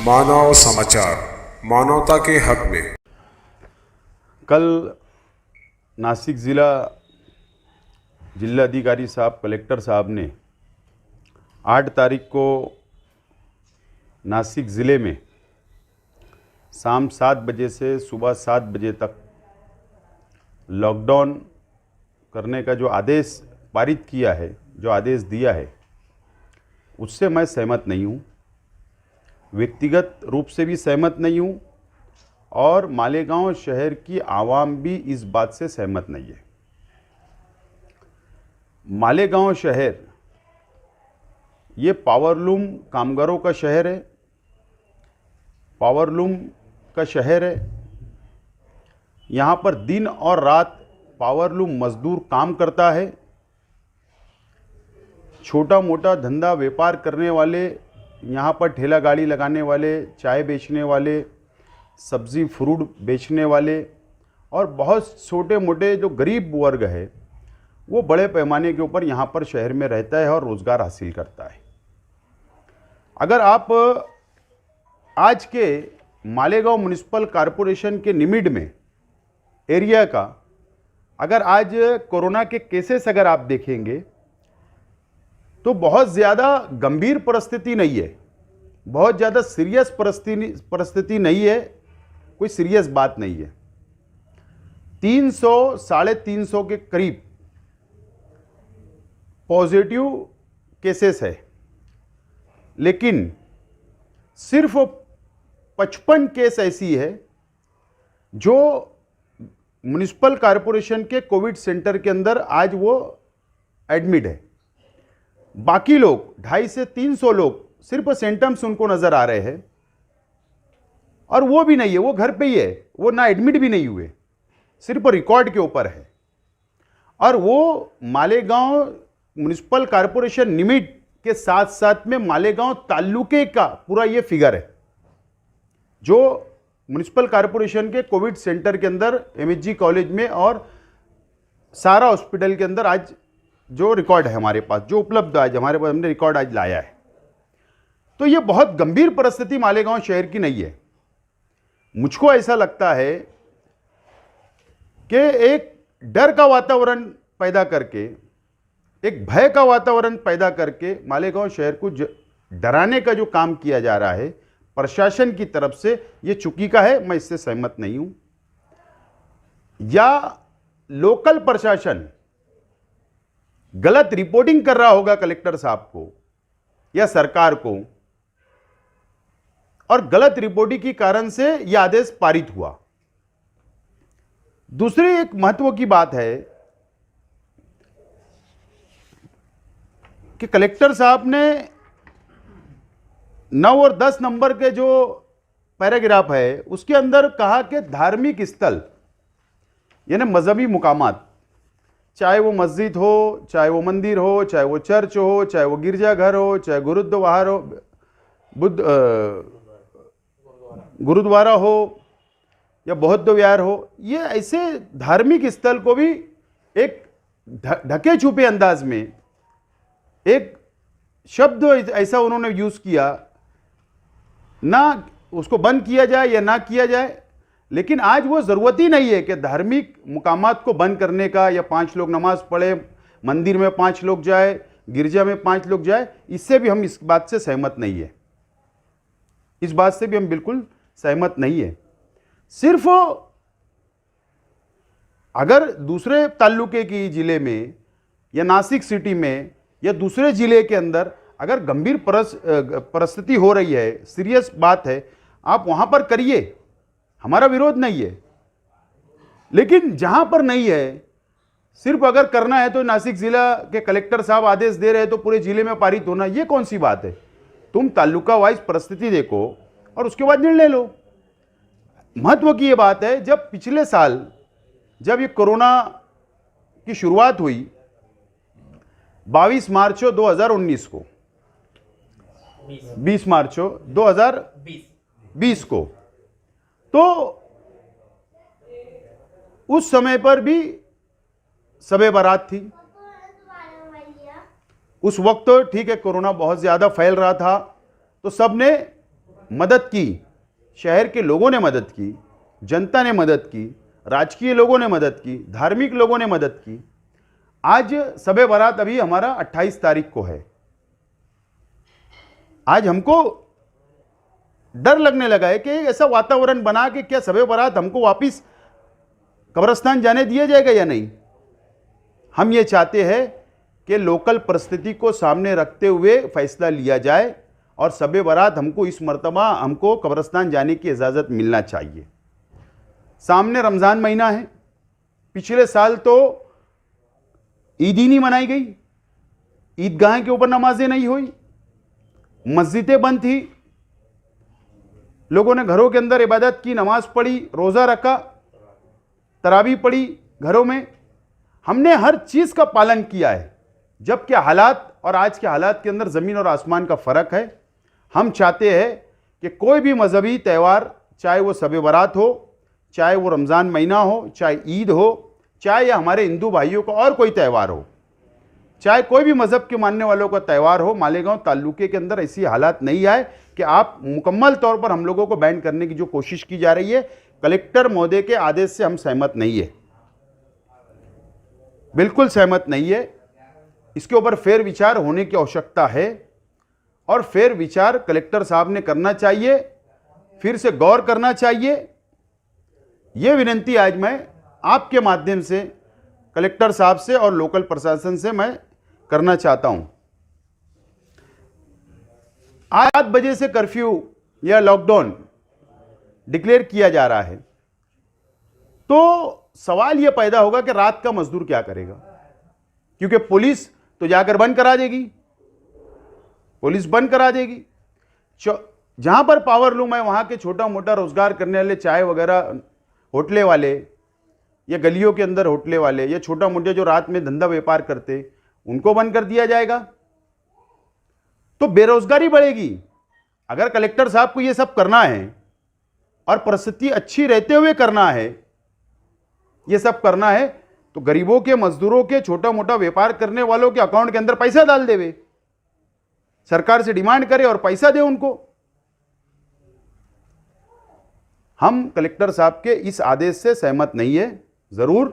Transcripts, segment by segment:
मानव समाचार, मानवता के हक में। कल नासिक जिलाधिकारी साहब, कलेक्टर साहब ने 8 तारीख को नासिक ज़िले में शाम 7 बजे से सुबह 7 बजे तक लॉकडाउन करने का जो आदेश पारित किया है, जो आदेश दिया है, उससे मैं सहमत नहीं हूँ। व्यक्तिगत रूप से भी सहमत नहीं हूँ और मालेगांव शहर की आवाम भी इस बात से सहमत नहीं है। मालेगांव शहर ये पावरलूम कामगारों का शहर है, पावरलूम का शहर है। यहाँ पर दिन और रात पावरलूम मजदूर काम करता है। छोटा मोटा धंधा व्यापार करने वाले, यहाँ पर ठेला गाड़ी लगाने वाले, चाय बेचने वाले, सब्ज़ी फ्रूट बेचने वाले और बहुत छोटे मोटे जो गरीब वर्ग है, वो बड़े पैमाने के ऊपर यहाँ पर शहर में रहता है और रोज़गार हासिल करता है। अगर आप आज के मालेगांव म्युनिसिपल कॉरपोरेशन के निमिड में एरिया का अगर आज कोरोना के केसेस अगर आप देखेंगे तो बहुत ज़्यादा गंभीर परिस्थिति नहीं है, बहुत ज़्यादा सीरियस परिस्थिति नहीं है, कोई सीरियस बात नहीं है। 300-350 के करीब पॉजिटिव केसेस है, लेकिन सिर्फ 55 केस ऐसी है जो म्युनिसिपल कॉरपोरेशन के कोविड सेंटर के अंदर आज वो एडमिट है। बाकी लोग 250 से 300 लोग सिर्फ सिम्टम्स उनको नजर आ रहे हैं और वो भी नहीं है, वो घर पे ही है, वो ना एडमिट भी नहीं हुए, सिर्फ रिकॉर्ड के ऊपर है। और वो मालेगांव म्युनिसिपल कॉरपोरेशन निमिट के साथ साथ में मालेगांव तालुके का पूरा ये फिगर है जो म्युनिसिपल कॉरपोरेशन के कोविड सेंटर के अंदर, एमएचजी कॉलेज में और सारा हॉस्पिटल के अंदर आज जो रिकॉर्ड है हमारे पास, जो उपलब्ध आज हमारे पास, हमने रिकॉर्ड आज लाया है। तो ये बहुत गंभीर परिस्थिति मालेगांव शहर की नहीं है। मुझको ऐसा लगता है कि एक डर का वातावरण पैदा करके, एक भय का वातावरण पैदा करके मालेगांव शहर को डराने का जो काम किया जा रहा है प्रशासन की तरफ से, ये चुकी का है, मैं इससे सहमत नहीं हूं। या लोकल प्रशासन गलत रिपोर्टिंग कर रहा होगा कलेक्टर साहब को या सरकार को, और गलत रिपोर्टिंग के कारण से यह आदेश पारित हुआ। दूसरी एक महत्व की बात है कि कलेक्टर साहब ने 9 और 10 नंबर के जो पैराग्राफ है उसके अंदर कहा कि धार्मिक स्थल यानी मजहबी मुकामात, चाहे वो मस्जिद हो, चाहे वो मंदिर हो, चाहे वो चर्च हो, चाहे वो गिरजाघर हो, चाहे गुरुद्वारा हो, गुरुद्वारा हो या बौद्ध विहार हो, ये ऐसे धार्मिक स्थल को भी एक ढके छुपे अंदाज में एक शब्द ऐसा उन्होंने यूज किया, ना उसको बंद किया जाए या ना किया जाए, लेकिन आज वो ज़रूरत ही नहीं है कि धार्मिक मुकामात को बंद करने का, या 5 लोग नमाज पढ़े, मंदिर में 5 लोग जाए, गिरजा में 5 लोग जाए। इससे भी हम इस बात से सहमत नहीं है, इस बात से भी हम बिल्कुल सहमत नहीं है। सिर्फ अगर दूसरे तालुके की जिले में या नासिक सिटी में या दूसरे जिले के अंदर अगर गंभीर परिस्थिति हो रही है, सीरियस बात है, आप वहां पर करिए, हमारा विरोध नहीं है। लेकिन जहां पर नहीं है, सिर्फ अगर करना है तो नासिक जिला के कलेक्टर साहब आदेश दे रहे हैं तो पूरे जिले में पारित होना, ये कौन सी बात है? तुम तालुका वाइज परिस्थिति देखो और उसके बाद निर्णय लो। महत्व की ये बात है, जब पिछले साल जब ये कोरोना की शुरुआत हुई 22 मार्च 2019 को, 20 मार्च 2020 को, तो उस समय पर भी शबे बारात थी। उस वक्त ठीक है कोरोना बहुत ज़्यादा फैल रहा था, तो सब ने मदद की, शहर के लोगों ने मदद की, जनता ने मदद की, राजकीय लोगों ने मदद की, धार्मिक लोगों ने मदद की। आज शब-ए बारात अभी हमारा 28 तारीख को है। आज हमको डर लगने लगा है कि ऐसा वातावरण बना कि क्या शब-ए बारात हमको वापिस कब्रिस्तान जाने दिया जाएगा या नहीं। हम ये चाहते हैं कि लोकल परिस्थिति को सामने रखते हुए फैसला लिया जाए और शब-ए बारात हमको इस मर्तबा हमको कब्रिस्तान जाने की इजाज़त मिलना चाहिए। सामने रमज़ान महीना है। पिछले साल तो ईद ही नहीं मनाई गई, ईदगाह के ऊपर नमाजें नहीं हुई, मस्जिदें बंद थी, लोगों ने घरों के अंदर इबादत की, नमाज पढ़ी, रोज़ा रखा, तरावी पढ़ी घरों में। हमने हर चीज़ का पालन किया है, जबकि हालात और आज के हालात के अंदर ज़मीन और आसमान का फ़र्क है। हम चाहते हैं कि कोई भी मजहबी त्यौहार, चाहे वो शब-ए बारात हो, चाहे वो रमज़ान महीना हो, चाहे ईद हो, चाहे या हमारे हिंदू भाइयों का और कोई त्यौहार हो, चाहे कोई भी मज़हब के मानने वालों का त्यौहार हो, मालेगांव ताल्लुके के अंदर ऐसी हालात नहीं आए कि आप मुकम्मल तौर पर हम लोगों को बैन करने की जो कोशिश की जा रही है, कलेक्टर महोदय के आदेश से हम सहमत नहीं है, बिल्कुल सहमत नहीं है। इसके ऊपर फेर विचार होने की आवश्यकता है और फेर विचार कलेक्टर साहब ने करना चाहिए, फिर से गौर करना चाहिए। ये विनती आज मैं आपके माध्यम से कलेक्टर साहब से और लोकल प्रशासन से मैं करना चाहता हूं। 8 बजे से कर्फ्यू या लॉकडाउन डिक्लेयर किया जा रहा है, तो सवाल यह पैदा होगा कि रात का मजदूर क्या करेगा, क्योंकि पुलिस तो जाकर बंद करा देगी, पुलिस बंद करा देगी। जहां पर पावर लूम है वहां के छोटा मोटा रोजगार करने वाले, चाय वगैरह होटले वाले या गलियों के अंदर होटले वाले या छोटा मोटा जो रात में धंधा व्यापार करते, उनको बंद कर दिया जाएगा, तो बेरोजगारी बढ़ेगी। अगर कलेक्टर साहब को यह सब करना है और परिस्थिति अच्छी रहते हुए करना है, यह सब करना है, तो गरीबों के, मजदूरों के, छोटा मोटा व्यापार करने वालों के अकाउंट के अंदर पैसा डाल देवे, सरकार से डिमांड करे और पैसा दे उनको। हम कलेक्टर साहब के इस आदेश से सहमत नहीं है। जरूर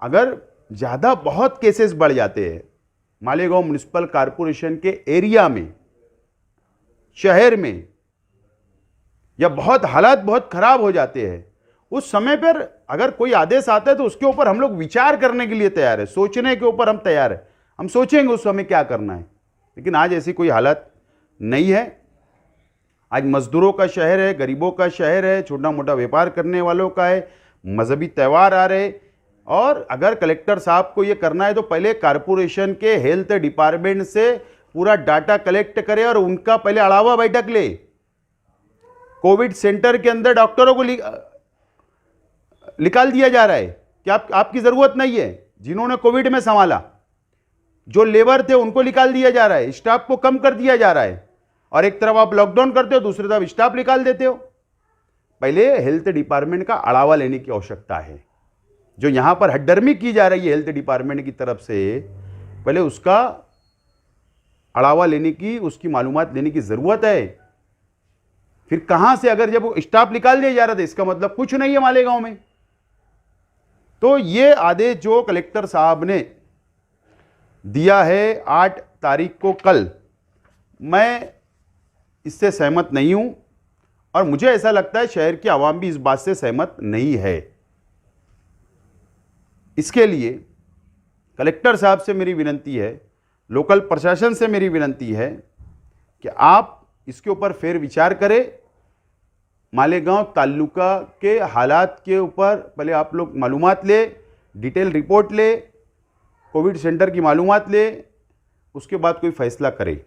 अगर ज्यादा बहुत केसेस बढ़ जाते हैं मालेगांव म्युनिसिपल कॉरपोरेशन के एरिया में, शहर में, या बहुत हालात बहुत खराब हो जाते हैं, उस समय पर अगर कोई आदेश आता है तो उसके ऊपर हम लोग विचार करने के लिए तैयार है, सोचने के ऊपर हम तैयार है, हम सोचेंगे उस समय क्या करना है। लेकिन आज ऐसी कोई हालत नहीं है। आज मजदूरों का शहर है, गरीबों का शहर है, छोटा मोटा व्यापार करने वालों का है, मजहबी त्यौहार आ रहे। और अगर कलेक्टर साहब को ये करना है तो पहले कॉरपोरेशन के हेल्थ डिपार्टमेंट से पूरा डाटा कलेक्ट करे और उनका पहले अलावा बैठक ले। कोविड सेंटर के अंदर डॉक्टरों को निकाल दिया जा रहा है कि आपकी जरूरत नहीं है। जिन्होंने कोविड में संभाला, जो लेबर थे उनको निकाल दिया जा रहा है, स्टाफ को कम कर दिया जा रहा है। और एक तरफ आप लॉकडाउन करते हो, दूसरी तरफ स्टाफ निकाल देते हो। पहले हेल्थ डिपार्टमेंट का अलावा लेने की आवश्यकता है। जो यहां पर हड्डर्मी की जा रही है हेल्थ डिपार्टमेंट की तरफ से, पहले उसका अलावा लेने की, उसकी मालूमात लेने की जरूरत है। फिर कहां से, अगर जब वो स्टाफ निकाल दिया जा रहा था, इसका मतलब कुछ नहीं है मालेगांव में। तो ये आदेश जो कलेक्टर साहब ने दिया है 8 तारीख को, कल, मैं इससे सहमत नहीं हूं और मुझे ऐसा लगता है शहर की आवाम भी इस बात से सहमत नहीं है। इसके लिए कलेक्टर साहब से मेरी विनती है, लोकल प्रशासन से मेरी विनती है कि आप इसके ऊपर फेर विचार करें। मालेगांव तालुका के हालात के ऊपर पहले आप लोग मालूमात ले, डिटेल रिपोर्ट ले, कोविड सेंटर की मालूमात ले, उसके बाद कोई फैसला करें।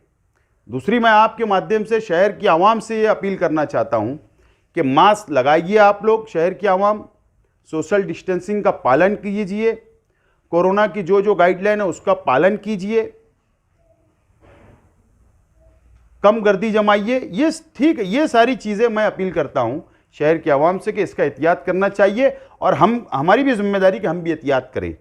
दूसरी, मैं आपके माध्यम से शहर की आवाम से ये अपील करना चाहता हूं कि मास्क लगाइए आप लोग, शहर की आवाम, सोशल डिस्टेंसिंग का पालन कीजिए, कोरोना की जो जो गाइडलाइन है उसका पालन कीजिए, कम गर्दी जमाइए। ये ठीक है, ये सारी चीज़ें मैं अपील करता हूं शहर की आवाम से कि इसका एहतियात करना चाहिए और हमारी भी जिम्मेदारी कि हम भी एहतियात करें।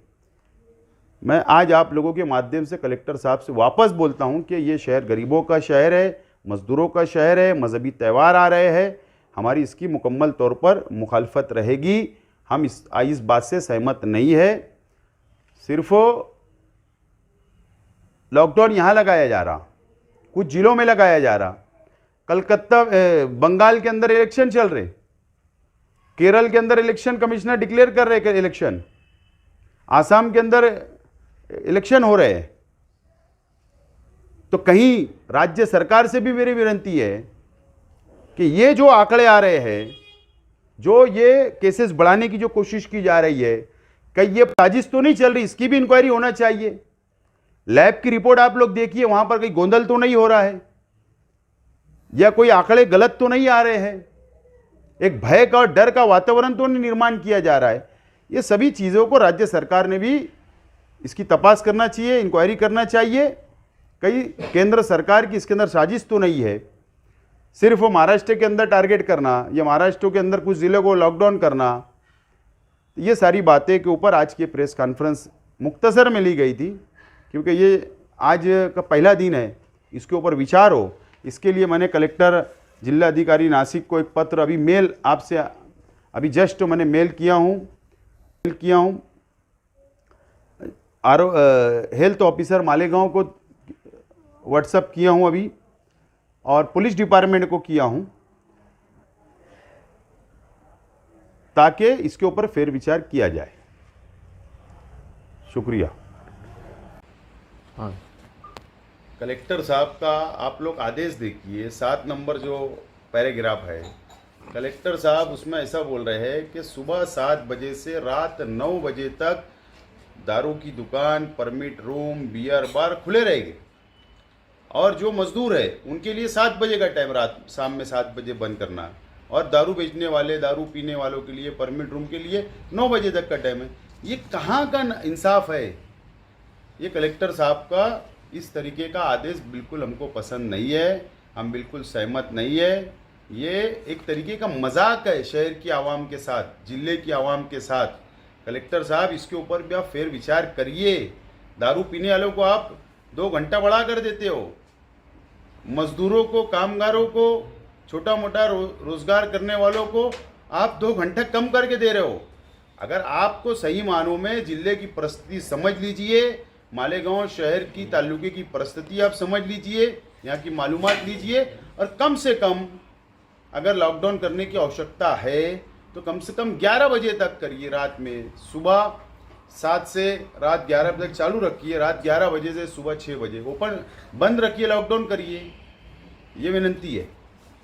मैं आज आप लोगों के माध्यम से कलेक्टर साहब से वापस बोलता हूं कि ये शहर गरीबों का शहर है, मज़दूरों का शहर है, मजहबी त्यौहार आ रहे हैं, हमारी इसकी मुकम्मल तौर पर मुखालफत रहेगी। हम इस बात से सहमत नहीं है। सिर्फ लॉकडाउन यहाँ लगाया जा रहा, कुछ जिलों में लगाया जा रहा। कलकत्ता बंगाल के अंदर इलेक्शन चल रहे, केरल के अंदर इलेक्शन कमिश्नर डिक्लेयर कर रहे इलेक्शन, आसाम के अंदर इलेक्शन हो रहे हैं। तो कहीं राज्य सरकार से भी मेरी विनती है कि ये जो आंकड़े आ रहे हैं, जो ये केसेस बढ़ाने की जो कोशिश की जा रही है, कहीं ये साजिश तो नहीं चल रही, इसकी भी इंक्वायरी होना चाहिए। लैब की रिपोर्ट आप लोग देखिए, वहां पर कहीं गोंधल तो नहीं हो रहा है, या कोई आंकड़े गलत तो नहीं आ रहे हैं, एक भय का और डर का वातावरण तो नहीं निर्माण किया जा रहा है। ये सभी चीज़ों को राज्य सरकार ने भी इसकी तपास करना चाहिए, इंक्वायरी करना चाहिए। कहीं केंद्र सरकार की इसके अंदर साजिश तो नहीं है, सिर्फ महाराष्ट्र के अंदर टारगेट करना या महाराष्ट्र के अंदर कुछ जिलों को लॉकडाउन करना, ये सारी बातें के ऊपर आज की प्रेस कॉन्फ्रेंस मुख्तसर में ली गई थी, क्योंकि ये आज का पहला दिन है, इसके ऊपर विचार हो। इसके लिए मैंने कलेक्टर जिला अधिकारी नासिक को एक पत्र अभी मेल आपसे अभी जस्ट मैंने मेल किया हूँ हेल्थ ऑफिसर मालेगांव को व्हाट्सएप किया हूँ अभी, और पुलिस डिपार्टमेंट को किया हूँ, ताकि इसके ऊपर फेर विचार किया जाए। शुक्रिया। हाँ, कलेक्टर साहब का आप लोग आदेश देखिए, 7 नंबर जो पैराग्राफ है, कलेक्टर साहब उसमें ऐसा बोल रहे हैं कि सुबह 7 बजे से रात 9 बजे तक दारू की दुकान, परमिट रूम, बियर बार खुले रहेंगे, और जो मजदूर है उनके लिए 7 बजे का टाइम, रात शाम में 7 बजे बंद करना, और दारू बेचने वाले, दारू पीने वालों के लिए, परमिट रूम के लिए 9 बजे तक का टाइम है। ये कहाँ का इंसाफ है? ये कलेक्टर साहब का इस तरीके का आदेश बिल्कुल हमको पसंद नहीं है, हम बिल्कुल सहमत नहीं है। ये एक तरीके का मजाक है शहर की आवाम के साथ, जिले की आवाम के साथ। कलेक्टर साहब इसके ऊपर भी आप फेर विचार करिए। दारू पीने वालों को आप 2 घंटा बढ़ा कर देते हो, मजदूरों को, कामगारों को, छोटा मोटा रोजगार करने वालों को आप 2 घंटे कम करके दे रहे हो। अगर आपको सही मानों में जिले की परिस्थिति समझ लीजिए, मालेगांव शहर की, तालुके की परिस्थिति आप समझ लीजिए, यहाँ की मालूमात लीजिए, और कम से कम अगर लॉकडाउन करने की आवश्यकता है तो कम से कम 11 बजे तक करिए रात में। सुबह 7 से रात 11 बजे तक चालू रखिए, रात 11 बजे से सुबह 6 बजे ओपन बंद रखिए, लॉकडाउन करिए। ये विनती है।